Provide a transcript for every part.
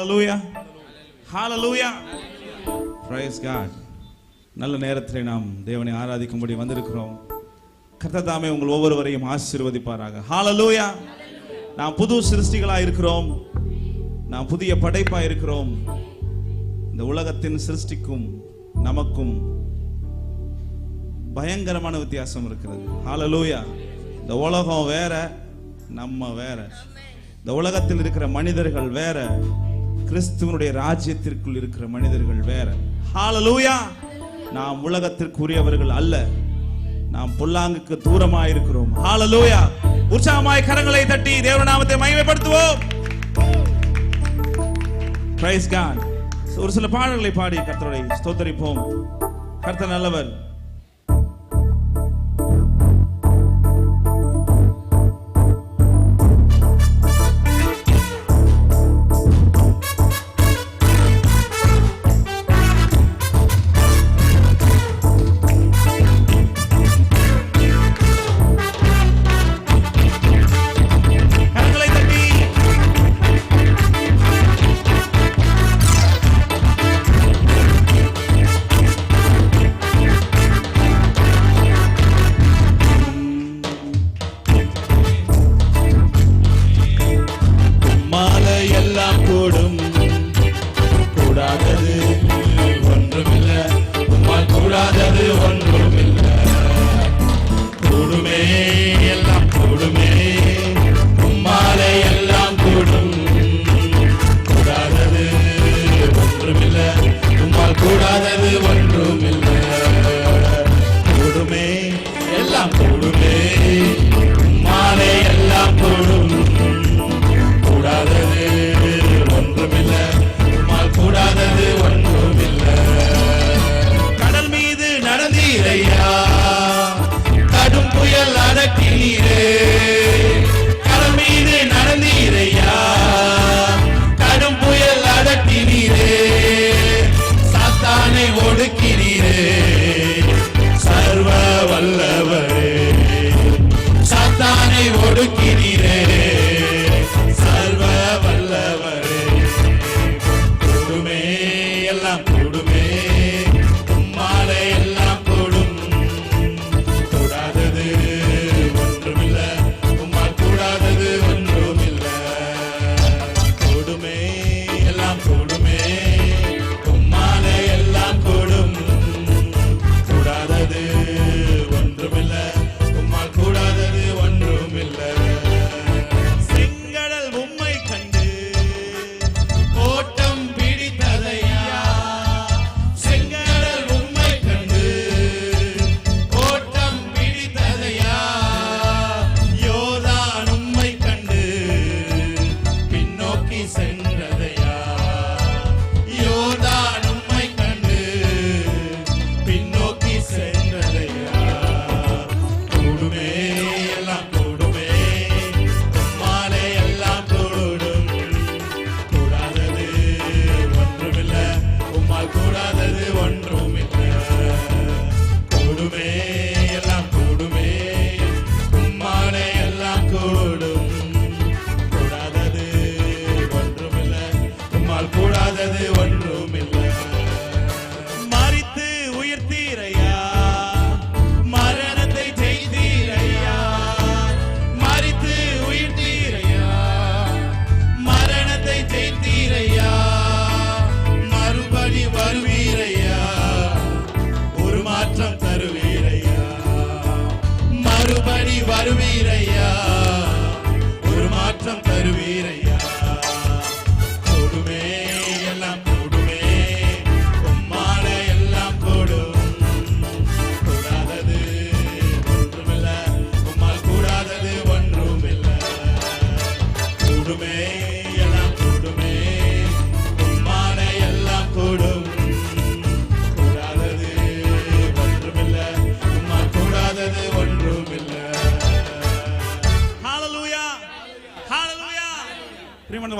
ஹalleluya ஹalleluya praise god. நல்ல நேரத்திலே நாம் தேவனை ஆராதிக்கும்படி வந்திருக்கிறோம். கர்த்தர் தாமே உங்கள் ஒவ்வொருவரையும் ஆசீர்வதிப்பாராக. ஹalleluya. நாம் புது சிருஷ்டிகளாய் இருக்கிறோம். நாம் புதிய படைப்பாய் இருக்கிறோம். இந்த உலகத்தின் சிருஷ்டிக்கும் நமக்கும் பயங்கரமான வித்தியாசம் இருக்கிறது. ஹalleluya. இந்த உலகம் வேற, நம்ம வேற. இந்த உலகத்தில் இருக்கிற மனிதர்கள் வேற, கிறிஸ்துவனுடைய ராஜ்யத்திற்குள் இருக்கிற மனிதர்கள் வேற. ஹalleluya. நாம் உலகத்திற்குரியவர்கள் அல்ல, நாம் பொல்லாங்குக்கு தூரமாய் இருக்கிறோம். ஹalleluya. உற்சாகமாய் கரங்களை தட்டி தேவ நாமத்தை மகிமைப்படுத்துவோம். praise god. ஒரு சில பாடல்களை பாடி கர்த்தரை ஸ்தோத்திரிப்போம். கர்த்தர் நல்லவர்.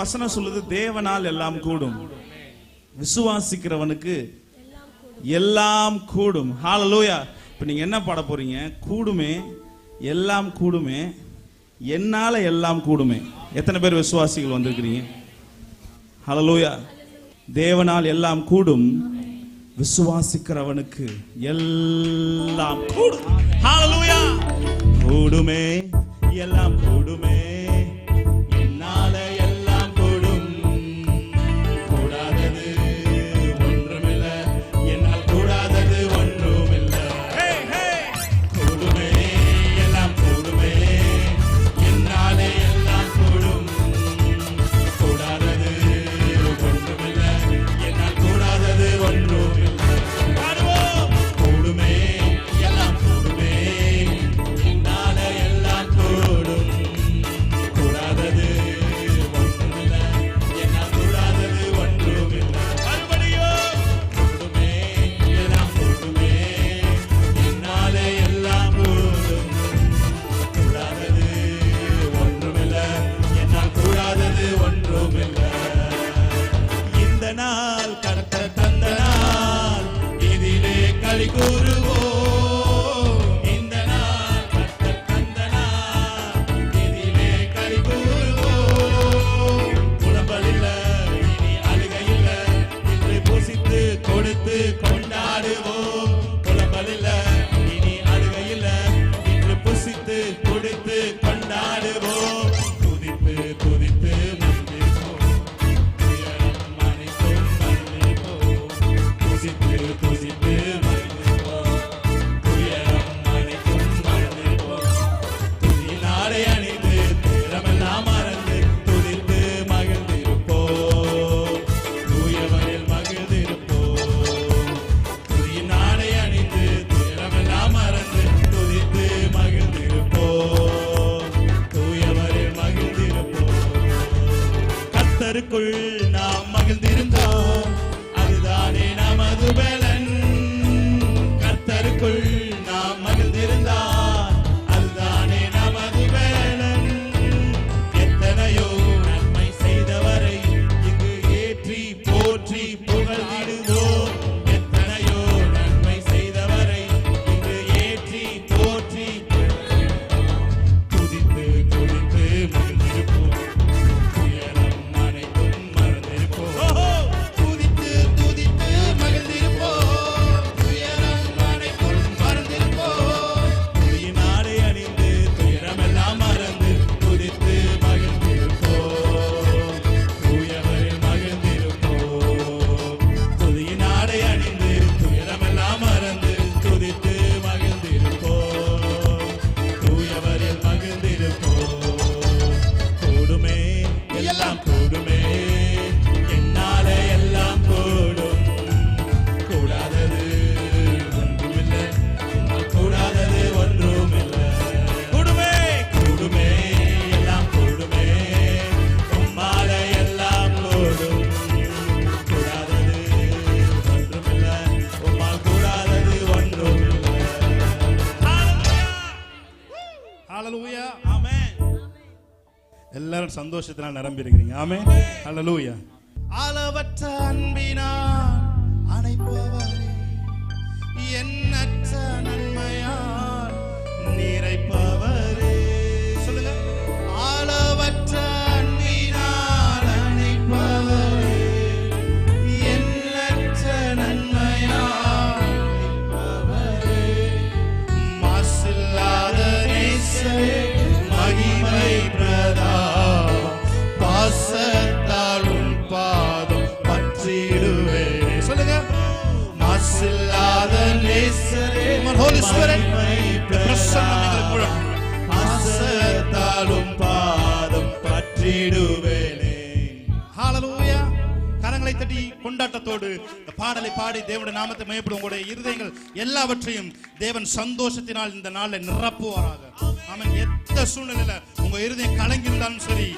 வசனம் சொல்லுது, தேவனால் எல்லாம் கூடும், விசுவாசிக்கிறவனுக்கு எல்லாம் கூடும். ஹalleluya. இப்போ நீங்க என்ன பாட போறீங்க? கூடுமே, எல்லாம் கூடுமே, என்னால எல்லாம் கூடுமே. எத்தனை பேர் விசுவாசிகள் வந்திருக்கிறீங்க? ஹல்லேலூயா. தேவனால் எல்லாம் கூடும், விசுவாசிக்கிறவனுக்கு எல்லாம் கூடும். ஹல்லேலூயா. கூடுமே, எல்லாம் கூடுமே, என்னால எல்லாம் கூடும், கூடாதது ஒன்றுமில்லை, என்னால் கூடாதது ஒன்றுமில்லை. கூடுமே, எல்லாம் கூடுமே, என்னால எல்லாம் கூடும், கூடாதது ஒன்றுமில்லை, என்னால் கூடாதது ஒன்றுமில்லை. கூடுமே, எல்லாம் கூடுமே, என்னால எல்லாம் கூடும், கூடாதது ஒன்றுமில்லை, என்னால் கூடாதது ஒன்றுமில்லை. மறுபடியும் கூடுமே, எல்லாம் கூடுமே, என்னால எல்லாம் கூடும், கூடாதது ஒன்றுமில்லை, என்னால் கூடாதது ஒன்றுமில்லை. இந்த நாள் கர்த்தர் தந்த நாள், இதிலே களி கூறுவோம். இந்த நாள் கர்த்தர் தந்த நாள், இதிலே களி கூறுவோம். புலம்பல் இல்ல, இனி அழுகை இல்ல, இன்று புசித்து கொடுத்து கொண்டாடுவோம். புலம்பல் இல்ல, இனி அழுகை இல்ல, இன்று புசித்து கொடுத்து கொண்டாடுவோம். துதித்து துதித்து மகிழ்ந்திருப்போம், துயரம் அனைத்தும் மறந்திருப்போம். துதித்து துதித்து மகிழ்ந்திருப்போம், துயரம் அனைத்தும் மறந்திருப்போம். துதியினாலே அணிந்து துயரமெல்லாம் மறந்து துதித்து மகிழ்ந்திருப்போம், தூயவரில் மகிழ்ந்திருப்போம். துதியினாலே அணிந்து துயரமெல்லாம் மறந்து துதித்து மகிழ்ந்திருப்போம், தூயவரில் மகிழ்ந்திருப்போம். கர்த்தருக்குள் நாம் மகிழ்ந்திருந்தோம், அதுதானே நமது பலன். கர்த்தருக்குள் நாம் மகிழ்ந்திருந்தால் அதுதானே நமது பலன். எத்தனையோ நன்மை செய்தவரை இங்கு ஏற்றி போற்றி புகழ்ந்திடுவோம். எத்தனையோ நன்மை செய்தவரை இங்கு ஏற்றி போற்றி துதித்து துதித்து மகிழ்ந்திருப்போம், துயரம் அனைத்தும் மறந்திருப்போம். துதித்து துதித்து மகிழ்ந்திருப்போம், துயரம் அனைத்தும் மறந்திருப்போம். துதியினாலே அணிந்து துயரமெல்லாம் மறந்து துதித்து மகிழ்ந்திருப்போம், தூயவரில் மகிழ்ந்திருப்போம். துதியினாலே அணிந்து துயரமெல்லாம் மறந்து துதித்து மகிழ்ந்திருப்போம், தூயவரில் மகிழ்ந்திருப்போம். கூடுமே, எல்லாம் கூடுமே, என்னால எல்லாம் கூடும், கூடாதது ஒன்றுமில்லை, என்னால் கூடாதது ஒன்றுமில்லை. கூடுமே, கூடுமே, எல்லாம் கூடுமே, உம்மால எல்லாம் கூடும், கூடாதது ஒன்றுமில்லை, உம்மால் கூடாதது ஒன்றுமில்லை. ஹல்லேலூயா. ஆமென். எல்லாரும் சந்தோஷத்தினால் நிரம்பி இருக்கிறீங்க. ஆமென். ஹல்லேலூயா. அளவற்ற அன்பினால் அணைப்பவரே, எண்ணற்ற நன்மையால் நிறைப்பவரே. சொல்லுங்க. அளவற்ற அன்பினால் அணைப்பவரே, எண்ணற்ற நன்மையால் நிறைப்பவரே. மாசில்லாத நேசரே, மகிமை பிரதா, பாசத்தால் உன் பாதம் பற்றிடுவேனே. சொல்லுங்க. மாசில்லாத நேசரே, Holy Spirit, பிரசன்னம் எங்களுக்கு முழங்கும். பாசத்தால் உன் பாதம் பற்றிடுவேனே. ஹல்லேலூயா. கரங்களை தட்டி கொண்டாட்டத்தோடு இந்த பாடலை பாடி தேவனுடைய நாமத்தை மகிமைப்படும். உங்களுடைய இருதயங்கள் எல்லாவற்றையும் தேவன் சந்தோஷத்தினால் இந்த நாளில் நிரப்புவாராக. ஆமென். எந்த சூழ்நிலையில உங்க இருதயம் கலங்கி இருந்தாலும் சரி,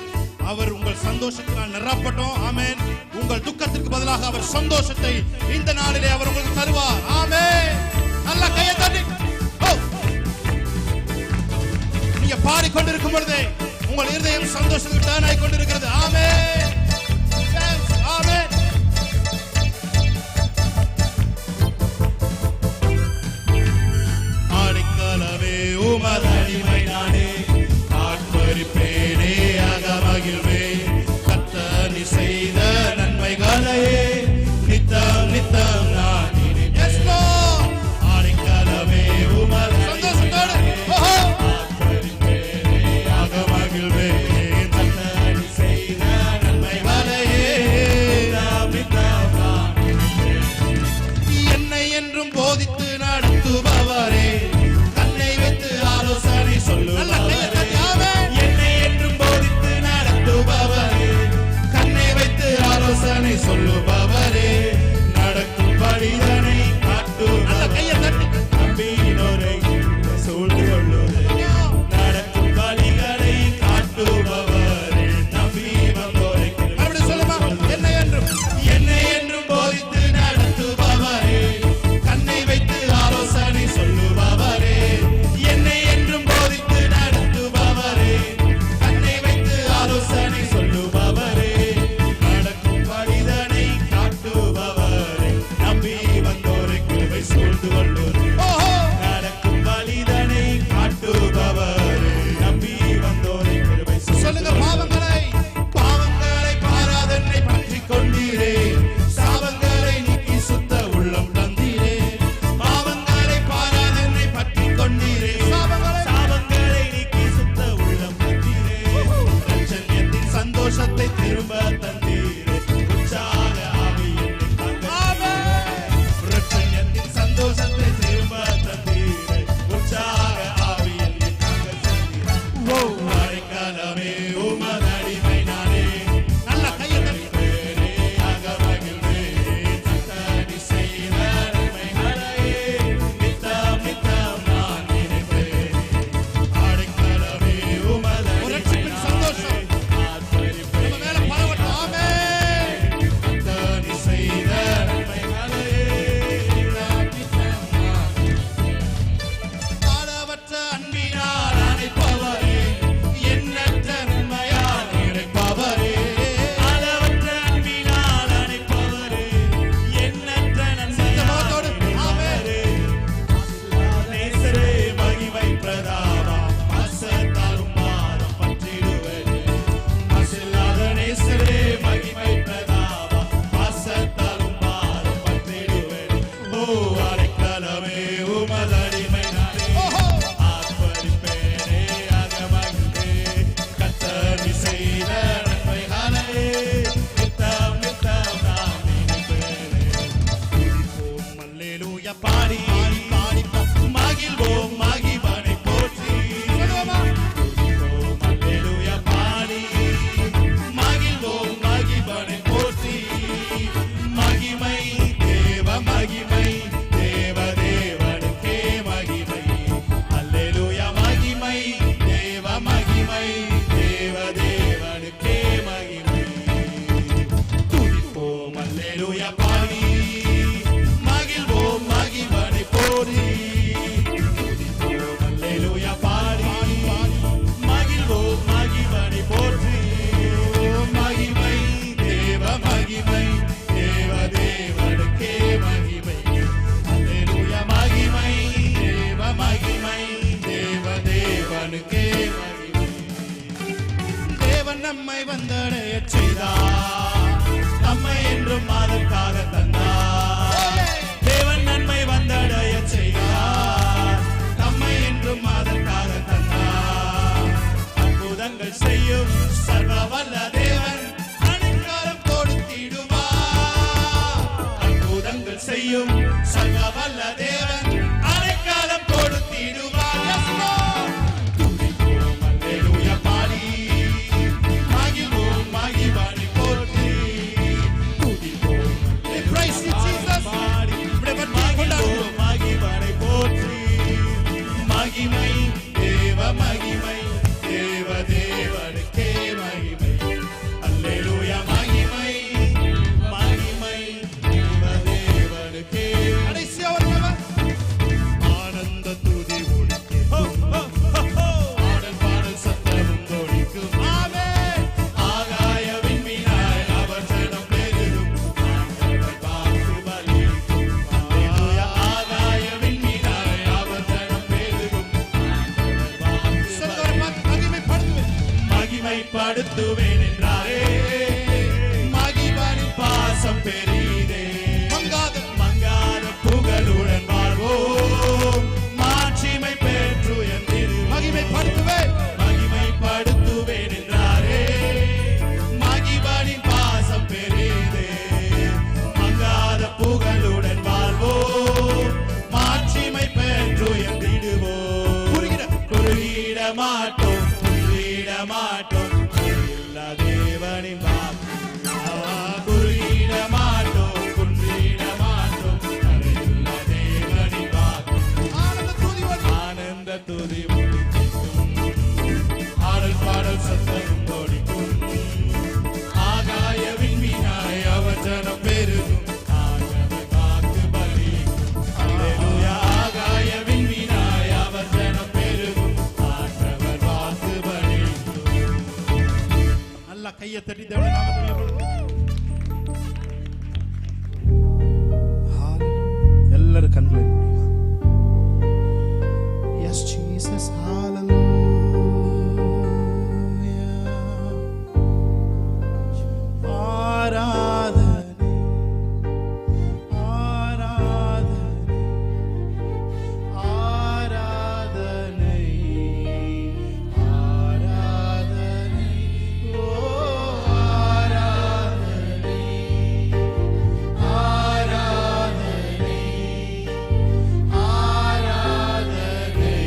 அவர் உங்கள் சந்தோஷத்தினால் நிரப்பட்டும். ஆமென். உங்கள் துக்கத்திற்கு பதிலாக அவர் சந்தோஷத்தை இந்த நாளிலே அவர் உங்களுக்கு தருவார். ஆமென். நல்ல கையை தட்டி நீங்க பாடிக்கொண்டிருக்கும் பொழுதே உங்கள் இருதயம் சந்தோஷத்துக்கு டர்ன் ஆகி கொண்டிருக்கிறது. ஆமென். ஆமென். ஆடிக்கலவே உமதடிமை நானே, ஆட்பரிப்பேனே அகமகிழ்வே, கர்த்தர் நீ செய்த தேவனுக்கே மகிமை. தேவன் நம்மை வந்தடைய செய்தார், நம்மை என்றும் அதற்காக தந்தார். தேவன் நன்மை வந்தடைய செய்தார், நம்மை என்றும் அதற்காக தந்தார். அற்புதங்கள் செய்யும் சர்வ வல்ல தேவன் அனைக்காலம் கொடுத்திடுவார். அற்புதங்கள் செய்யும் சர்வ வல்ல தேவன் அனைக்காலம் கொடுத்திடுவார். துதிப்போம் அல்லேலூயா பாடி, மகிழ்வோம் மகிழ்வானை போற்றி. துதிப்போம் Praise you, Jesus. பாடி, மகிழ்வோம் மகிழ்வானை போற்றி. மகிமை தேவ மகிமை, தேவ தேவனுக்கே மகிமை. அல்லேலூயா மகிமை மகிமை தேவ தேவனுக்கே. கடைசியா ஒரு தடவை. ஆனந்த துதி ஒலிக்கும், ஆடல் பாடல் சத்தமும் ஒலிக்கும். ஆமென். ஆகாய விண்மீனாய் அவர் ஜனம் பெருகும், ஆண்டவர் வாக்கு பலிக்கும். அல்லேலூயா. ஆகாய விண்மீனாய் அவர் ஜனம் பெருகும், ஆண்டவர் வாக்கு சொல்லுவார், பார்த்து மகிமைப்படுத்துவேன். மகிமைப்படுத்துவேன் என்றாரே. மகிமையின் பாசம் பெரிதே. மங்காத புகழுடன் வாழ்வோம், மாட்சிமை பெற்று என்றிடுவோம். மகிமைப்படுத்துவேன். மகிமைப்படுத்துவேன் என்றாரே. மகிமையின் பாசம் பெரிதே. மங்காத புகழுடன் வாழ்வோம், மாட்சிமை பெற்று என்றிடுவோம். குறுகிட மாட்டோம், குறுகிட மாட்டோம், எல்லா தேவனின் வாக்கு. குறுகிட மாட்டோம், குன்றிட மாட்டோம், எல்லா தேவனின் வாக்கு. ஆனந்த துதி ஒலி. ஆனந்த துதி ஒலிக்கும், ஆடல் பாடல் சத்தம் ஒலிக்கும். ஆகாய விண்மீனாய் அவர் ஜனம் பெருகும், ஆண்டவர் வாக்கு பலிக்கும். அல்லேலூயா. ஆகாய விண்மீனாய் அவர் ஜனம் பெருகும், ஆண்டவர் வாக்கு பலிக்கும். நல்லா கையை தட்டி தேவனுடைய நாமத்தை மகிமைப்படுத்துங்க. Hallelujah. எல்லாரும் கண்களை மூடி. Yes, Jesus. Hallelujah. ஆராதனை, ஆராதனை, ஆராதனை, ஆராதனை, ஓ ஆராதனை, ஆராதனை, ஆராதனை,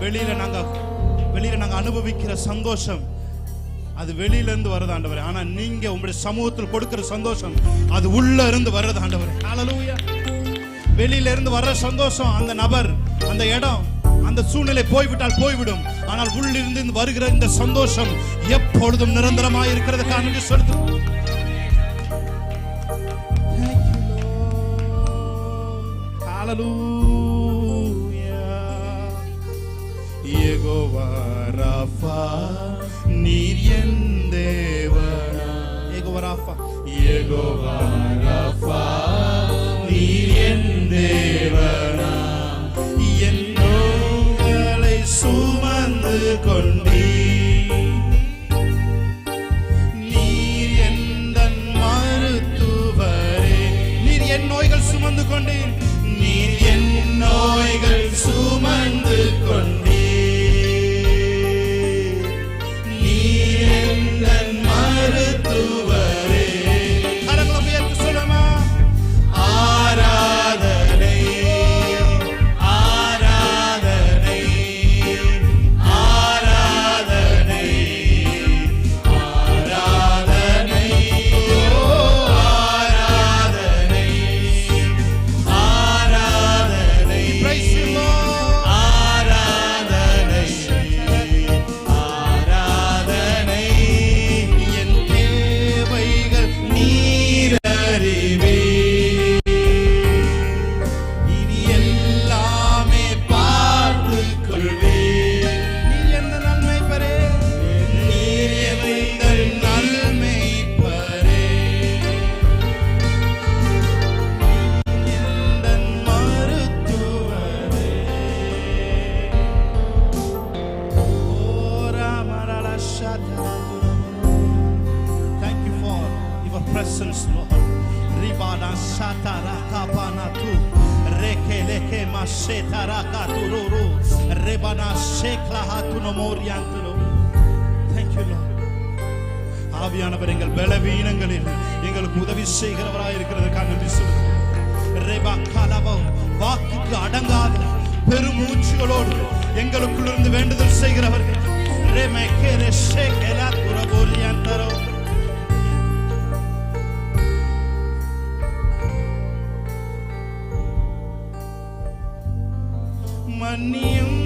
வெளியில நாங்க அனுபவிக்கிற சந்தோஷம் அது வெளியில இருந்து வருது ஆண்டவரே. ஆனா நீங்க உங்களுடைய சமூகத்தில் கொடுக்கிற சந்தோஷம் அது உள்ள இருந்து வருது ஆண்டவரே. ஹல்லேலூயா. வெளியில இருந்து வர்ற சந்தோஷம், அந்த நபர், அந்த இடம், அந்த சூழ்நிலை போய்விட்டால் போய்விடும். ஆனால் உள்ளிருந்து வருகிற இந்த சந்தோஷம் எப்பொழுதும் நிரந்தரமாக இருக்கிறதுக்காக நன்றி செலுத்துகிறோம். ஹல்லேலூயா. யெகோவா ராஃபா, நீர் என் தேவனா. யெகோவா ராஃபா, யெகோவா ராஃபா, நீர் என் தேவனா. என் நோய்களை சுமந்து கொண்டீர், நீர் எந்தன் மருத்துவரே. நீர் என் நோய்கள் சுமந்து கொண்டீர், நீர் என் நோய்கள் சுமந்து கொண்டீர். ஆவியானவர் எங்கள் பலவீனங்களில் எங்களுக்கு உதவி செய்கிறவராய் இருக்கிறதுக்காக நன்றி சொல்லுகிறோம். வாக்குக்கு அடங்காத பெருமூச்சுகளோடு எங்களுக்குள்ளிருந்து வேண்டுதல் செய்கிறவர்கள் மன்னியும்